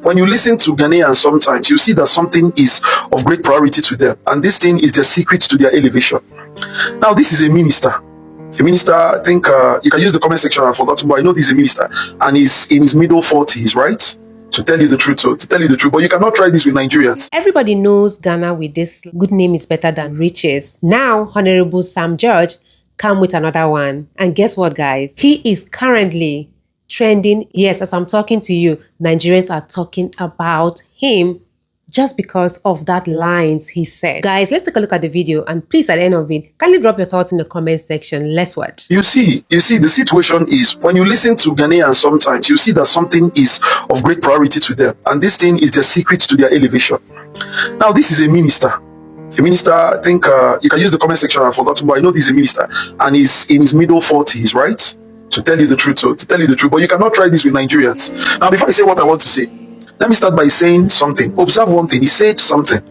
when you listen to Ghanaians sometimes, you see that something is of great priority to them, and this thing is the secret to their elevation. Now, this is a minister. A minister, I think you can use the comment section. I forgot, but I know this is a minister, and he's in his middle 40s, right? To tell you the truth, but you cannot try this with Nigerians. Everybody knows Ghana with this good name is better than riches. Now, Honorable Sam George come with another one. And guess what, guys? He is currently trending. Yes, as I'm talking to you, Nigerians are talking about him just because of that lines he said. Guys, let's take a look at the video, and please, at the end of it, kindly drop your thoughts in the comment section. Let's watch. You see, the situation is, when you listen to Ghanaians sometimes, you see that something is of great priority to them, and this thing is the secret to their elevation. Now, this is a minister. A minister, I think you can use the comment section. I forgot, but I know this is a minister, and he's in his middle 40s, right? To tell you the truth, but you cannot try this with Nigerians. Now, before I say what I want to say, let me start by saying something. Observe one thing. He said something.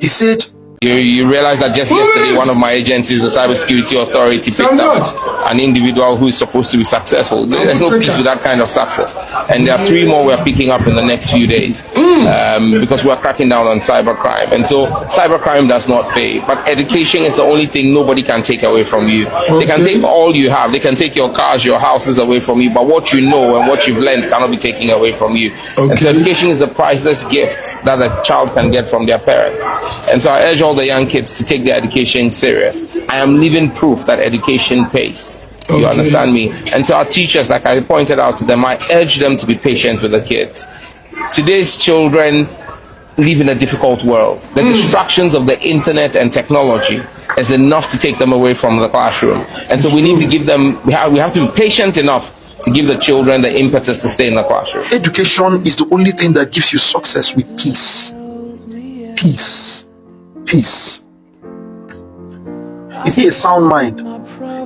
He said, You realize that just yesterday, one of my agencies, the Cybersecurity Authority, picked up an individual who is supposed to be successful. There's no peace with that kind of success. And there are 3 more we're picking up in the next few days because we're cracking down on cybercrime. And so cybercrime does not pay. But education is the only thing nobody can take away from you. They can take all you have. They can take your cars, your houses away from you. But what you know and what you've learned cannot be taken away from you. And so education is the priceless gift that a child can get from their parents. And so I urge all the young kids to take their education serious. I am living proof that education pays. You understand me? And to our teachers, like I pointed out to them, I urge them to be patient with the kids. Today's children live in a difficult world. The distractions of the internet and technology is enough to take them away from the classroom. And so we need to give them, we have to be patient enough to give the children the impetus to stay in the classroom. Education is the only thing that gives you success with peace. Peace. Peace. You see, a sound mind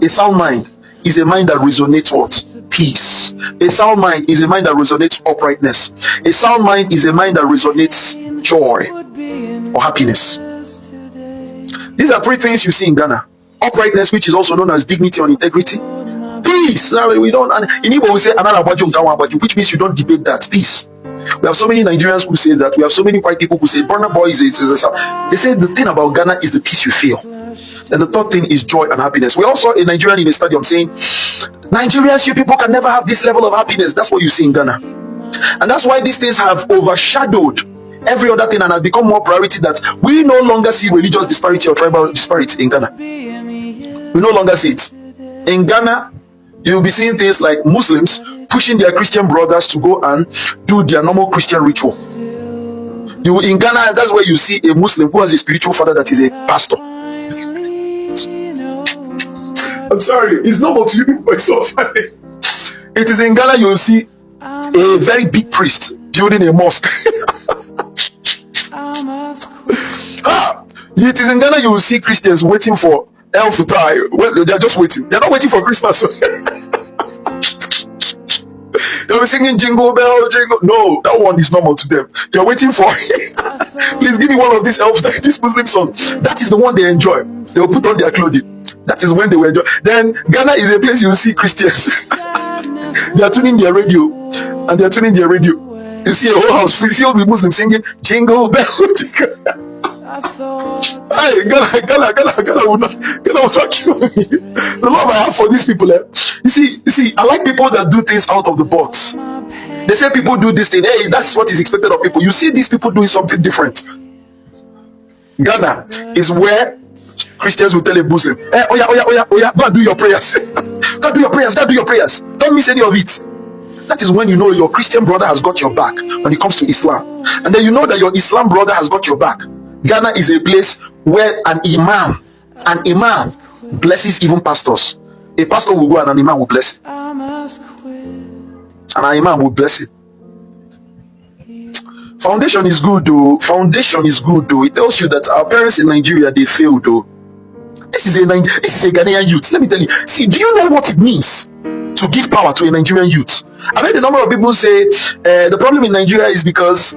is a mind that resonates what? Peace. A sound mind is a mind that resonates uprightness. A sound mind is a mind that resonates joy or happiness. These are 3 things you see in Ghana. Uprightness, which is also known as dignity or integrity. Peace. Now we don't, and in Igbo we say which means you don't debate that. Peace. We have so many Nigerians who say that. We have so many white people who say Burna Boy is they say the thing about Ghana is the peace you feel. And the 3rd thing is joy and happiness. We also a Nigerian in a stadium saying, Nigerians, you people can never have this level of happiness. That's what you see in Ghana. And that's why these things have overshadowed every other thing and has become more priority, that we no longer see religious disparity or tribal disparity in Ghana. We no longer see it. In Ghana, you'll be seeing things like Muslims pushing their Christian brothers to go and do their normal Christian ritual. In Ghana, that's where you see a Muslim who has a spiritual father that is a pastor. I'm sorry, it's normal to you people, but it's so funny. It is in Ghana you will see a very big priest building a mosque. It is in Ghana you will see Christians waiting for El Futai. Well, they're just waiting. They're not waiting for Christmas. They'll be singing Jingle Bell, Jingle. No, that one is normal to them. They're waiting for please give me one of these this Muslim song. That is the one they enjoy. They will put on their clothing. That is when they will enjoy. Then Ghana is a place you will see Christians. They are tuning their radio. And they are tuning their radio. You see a whole house filled with Muslims singing Jingle Bell, Jingle. Hey, Ghana will not kill me. The love I have for these people. You see, I like people that do things out of the box. They say people do this thing. Hey, that's what is expected of people. You see these people doing something different. Ghana is where Christians will tell a Muslim, hey, oh yeah, go and do your prayers. Go do your prayers. Don't miss any of it. That is when you know your Christian brother has got your back when it comes to Islam. And then you know that your Islam brother has got your back. Ghana is a place where an imam blesses even pastors. A pastor will go and an imam will bless it. And an imam will bless it. Foundation is good though. It tells you that our parents in Nigeria, they failed though. This is a Ghanaian youth. Let me tell you. See, do you know what it means to give power to a Nigerian youth? I've heard a number of people say the problem in Nigeria is because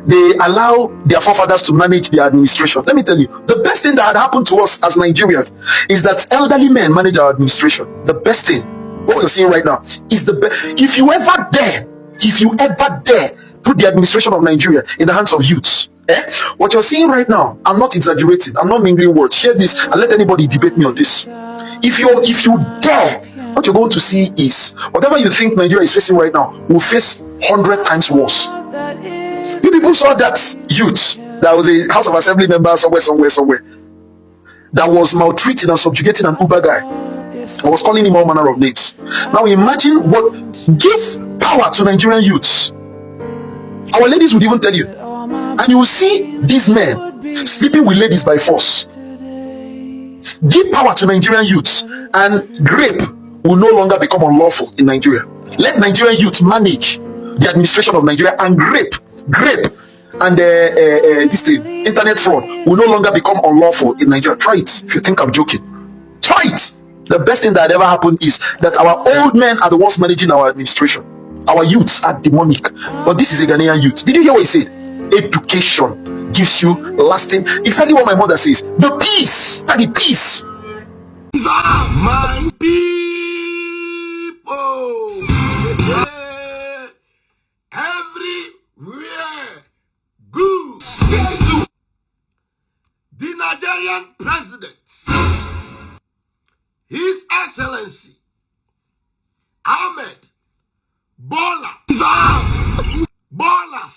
they allow their forefathers to manage their administration. Let me tell you, the best thing that had happened to us as Nigerians is that elderly men manage our administration. The best thing, what you're seeing right now, is the best. If you ever dare put the administration of Nigeria in the hands of youths. What you're seeing right now, I'm not exaggerating, I'm not mingling words. Share this and let anybody debate me on this. If you dare, what you're going to see is whatever you think Nigeria is facing right now will face 100 times worse. You people saw that youth that was a House of Assembly member somewhere that was maltreating and subjugating an Uber guy. I was calling him all manner of names. Now imagine what, give power to Nigerian youths. Our ladies would even tell you, and you will see these men sleeping with ladies by force. Give power to Nigerian youths, and rape will no longer become unlawful in Nigeria. Let Nigerian youths manage the administration of Nigeria, and rape and this thing, internet fraud, will no longer become unlawful in Nigeria. Try it if you think I'm joking. Try it. The best thing that ever happened is that our old men are the ones managing our administration. Our youths are demonic. But this is a Ghanaian youth. Did you hear what he said? Education gives you lasting. Exactly what my mother says. The peace. The peace. My people, everywhere good. The Nigerian president, His Excellency Ahmed Bola, Bola.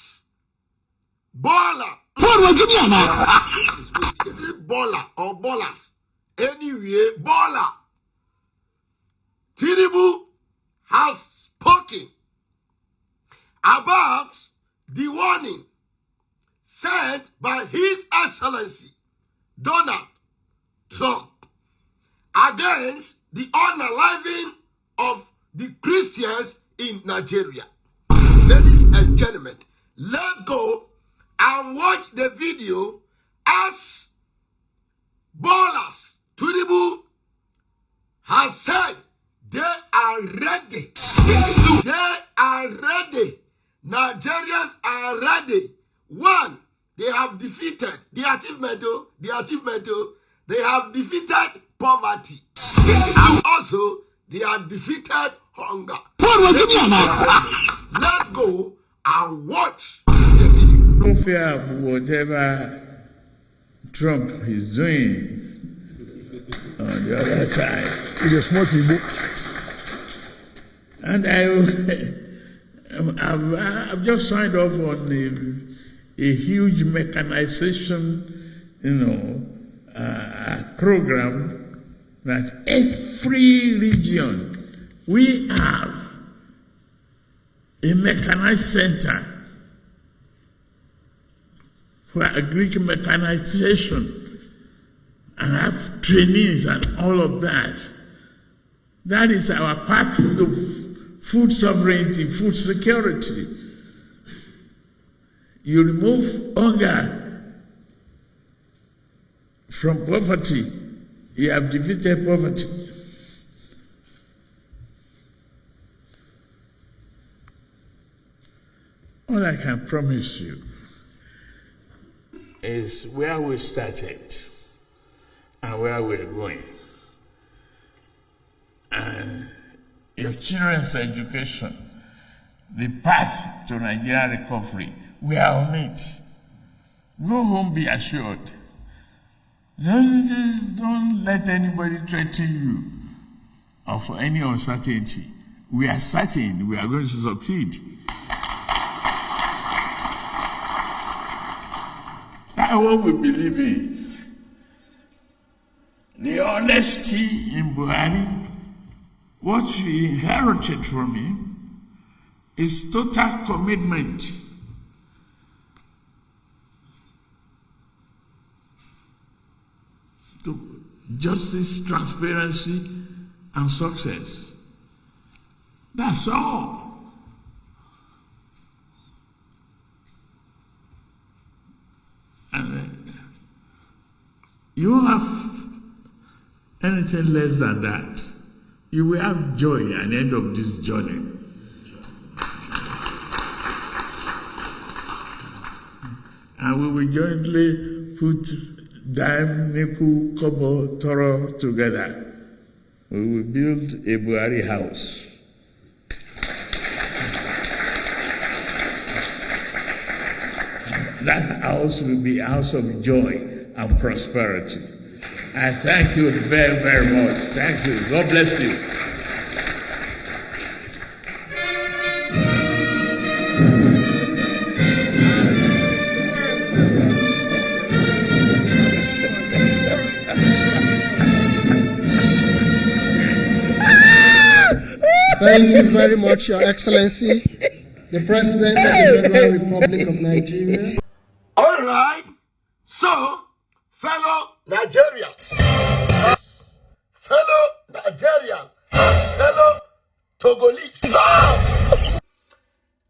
Is it Bola or Bolas? Anyway, Bola. Tinubu has spoken about the warning sent by His Excellency Donald Trump against the unaliving of the Christians in Nigeria. Ladies and gentlemen, let's go and watch the video as Bolas Tinubu has said they are ready. They are ready. Nigerians are ready. One, they have defeated the achievement. They have defeated poverty. And also, they have defeated hunger. Let's go and watch the video. No fear of whatever Trump is doing on the other side. He's a smart people. And I've just signed off on a huge mechanization, program that every region we have a mechanized center for Greek mechanization and have trainees and all of that. That is our path to food sovereignty, food security. You remove hunger from poverty, you have defeated poverty. All I can promise you is where we started and where we're going. And your children's education, the path to Nigerian recovery, we are on it. Go home, be assured. Don't let anybody threaten you of any uncertainty. We are certain we are going to succeed. That's what we believe in. The honesty in Buhari, what we inherited from him, is total commitment to justice, transparency, and success. That's all. And you have anything less than that, you will have joy at the end of this journey. And we will jointly put dime, nickel, kobo, toro together. We will build a Buhari house. that house will be a house of joy and prosperity. I thank you very, very much. Thank you. God bless you. Thank you very much, Your Excellency, the President of the Federal Republic of Nigeria. All right. So, fellow Nigerians, fellow Togolese,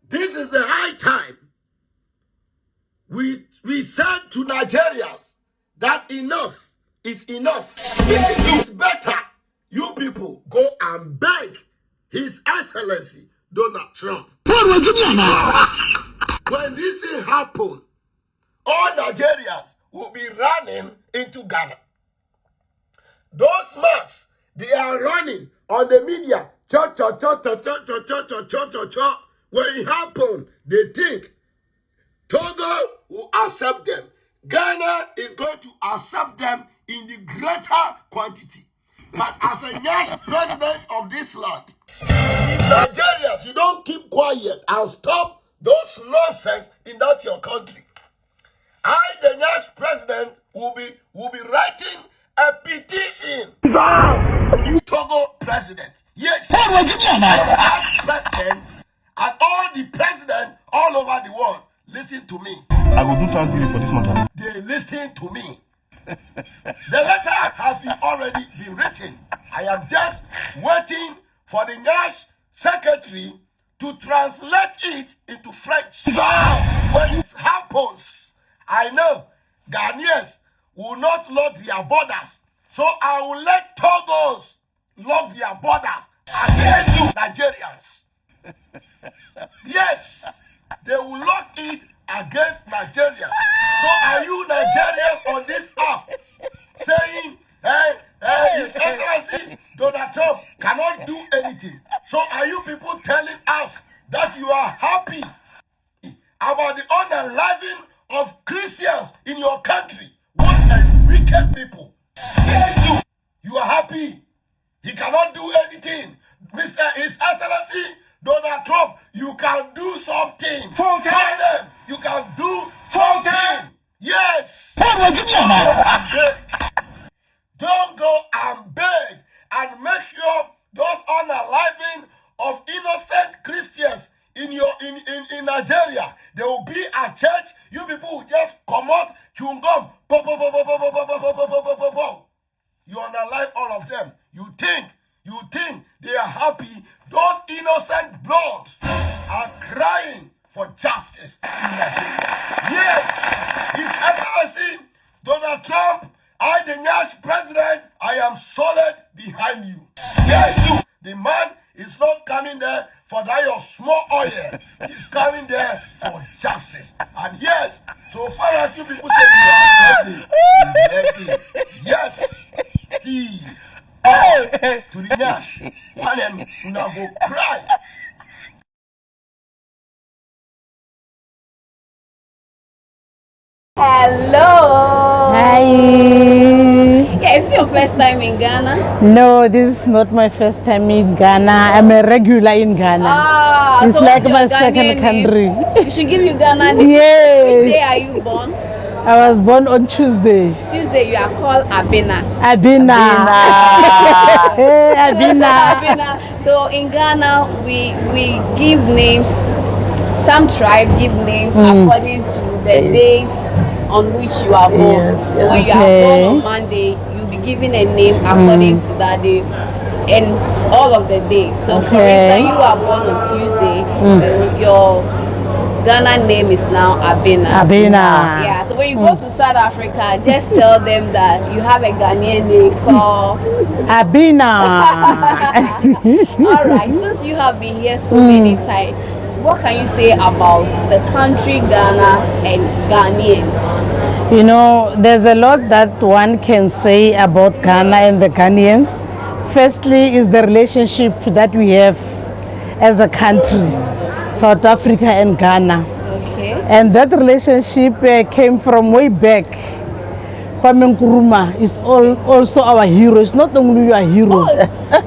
this is the high time we said to Nigerians that enough is enough. It's better you people go and beg His Excellency Donald Trump. When this thing happen, all Nigerians will be running into Ghana. Those marks, they are running on the media. When it happen, they think Togo will accept them. Ghana is going to accept them in the greater quantity. But as a young president of this land, Nigerians, you don't keep quiet and stop those nonsense in that your country. I, the next president, will be writing a petition for new Togo president. Yes, I am president, and all the presidents all over the world listen to me. I will do Thanksgiving for this matter. They listen to me. The letter has already been written. I am just waiting for the Nash secretary to translate it into French. When it happens, I know Ghanaians will not lock their borders. So I will let Togos lock their borders against you Nigerians. Yes, they will lock it against Nigerians. So are you Nigerians on this app saying, His Excellency Donald Trump cannot do anything? So are you people telling us that you are happy about the unaliving of Christians in your country? What a wicked people. You are happy. He cannot do anything. His Excellency Donald Trump, you can do something. Show them you can do something. Yes. Don't go and beg and make sure those unaliving of innocent Christians in Nigeria, there will be a church. You people will just come out, chewing gum, you unalive all of them. You think they are happy. Those innocent blood are crying for justice in Nigeria. Yes, His Excellency Donald Trump, I, the next president, I am solid behind you. Yes, you. The man is not coming there for that your small oil. He's coming there for justice. And yes, so far as you people say you are ready, yes, he to the Nash, and then you now go cry. Hello. Hi. Yeah, is this your first time in Ghana? No, this is not my first time in Ghana. I'm a regular in Ghana. It's so like what's my your second Ghanaian country. name? You should give you Ghana name. Yes. Which day are you born? I was born on Tuesday. Tuesday, you are called Abena. Abina. Hey, Abina. Abena. So in Ghana, we give names. Some tribe give names according to the days on which you are born. Yes, So when you are born on Monday, you'll be given a name according to that day and all of the days. So for instance, you are born on Tuesday, so your Ghana name is now Abena. Abina. Yeah, so when you go to South Africa, just tell them that you have a Ghanaian name called Abina. All right, since you have been here so many times, what can you say about the country Ghana and Ghanaians? You know, there's a lot that one can say about Ghana and the Ghanaians. Firstly is the relationship that we have as a country, South Africa and Ghana. Okay. And that relationship came from way back. Kwame Nkrumah is also our hero. It's not only your hero.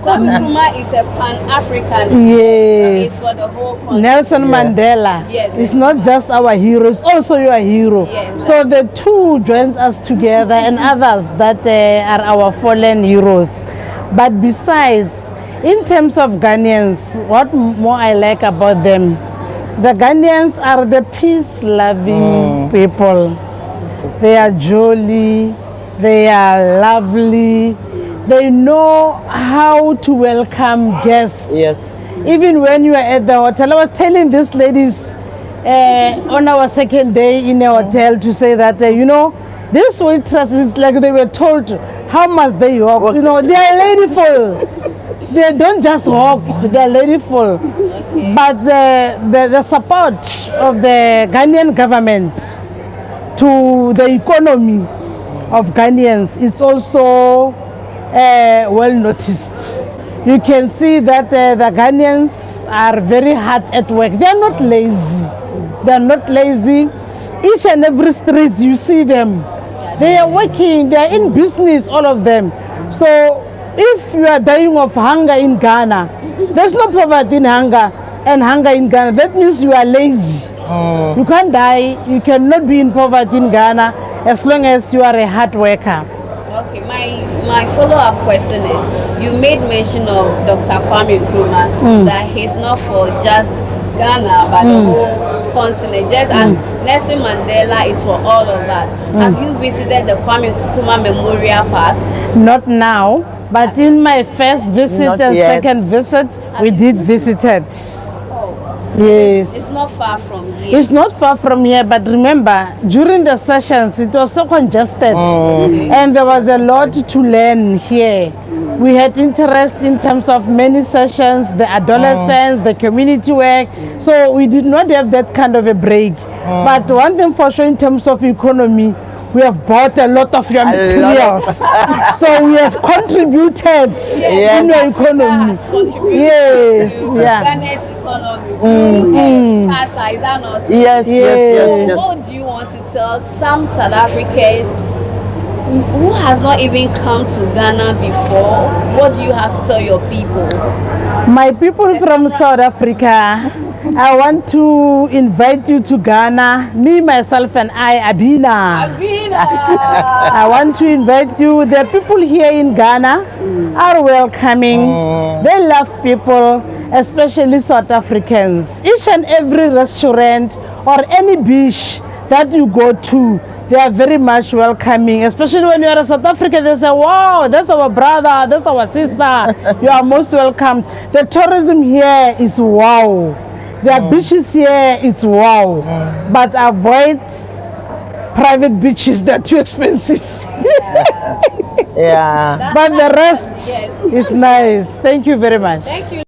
Kwame Nkrumah is a Pan-African. Yes. It's for the whole country. Nelson Mandela is not just our hero, it's also your hero. Yes, so the two joins us together and others that are our fallen heroes. But besides, in terms of Ghanaians, what more I like about them, the Ghanaians are the peace-loving people. They are jolly, they are lovely, they know how to welcome guests. Yes. Even when you are at the hotel, I was telling these ladies on our second day in a hotel to say that, you know, this waitress is like they were told how must they walk. You know, they are ladyful. They don't just walk, they are ladyful. Okay. But the support of the Ghanaian government to the economy of Ghanaians is also well noticed. You can see that the Ghanaians are very hard at work. They are not lazy. They are not lazy. Each and every street you see them. They are working. They are in business, all of them. So if you are dying of hunger in Ghana, there's no poverty in hunger and hunger in Ghana. That means you are lazy. You can't die. You cannot be in poverty in Ghana as long as you are a hard worker. Okay, my follow-up question is, you made mention of Dr. Kwame Nkrumah, that he's not for just Ghana, but the whole continent, just as Nelson Mandela is for all of us. Have you visited the Kwame Nkrumah Memorial Park? Not now, but in my first visit Not and yet. second visit, we did visit it. Yes. It's not far from here. It's not far from here, but remember, during the sessions, it was so congested, and there was a lot to learn here. We had interest in terms of many sessions, the adolescents, the community work, so we did not have that kind of a break. But one thing for sure, in terms of economy, we have bought a lot of your materials. So we have contributed in your economy. Yes, yeah. Ghana's economy. Casa, is that not? Yes. What do you want to tell some South Africans who has not even come to Ghana before? What do you have to tell your people? My people from South Africa, I want to invite you to Ghana. Me, myself, and Abina. I want to invite you. The people here in Ghana are welcoming. They love people, especially South Africans. Each and every restaurant or any beach that you go to, they are very much welcoming, especially when you are a South African. They say, wow, that's our brother, that's our sister. You are most welcome. The tourism here is wow. The beaches here is wow. But avoid private beaches, they're too expensive. Yeah. But the rest is nice. Thank you very much. Thank you.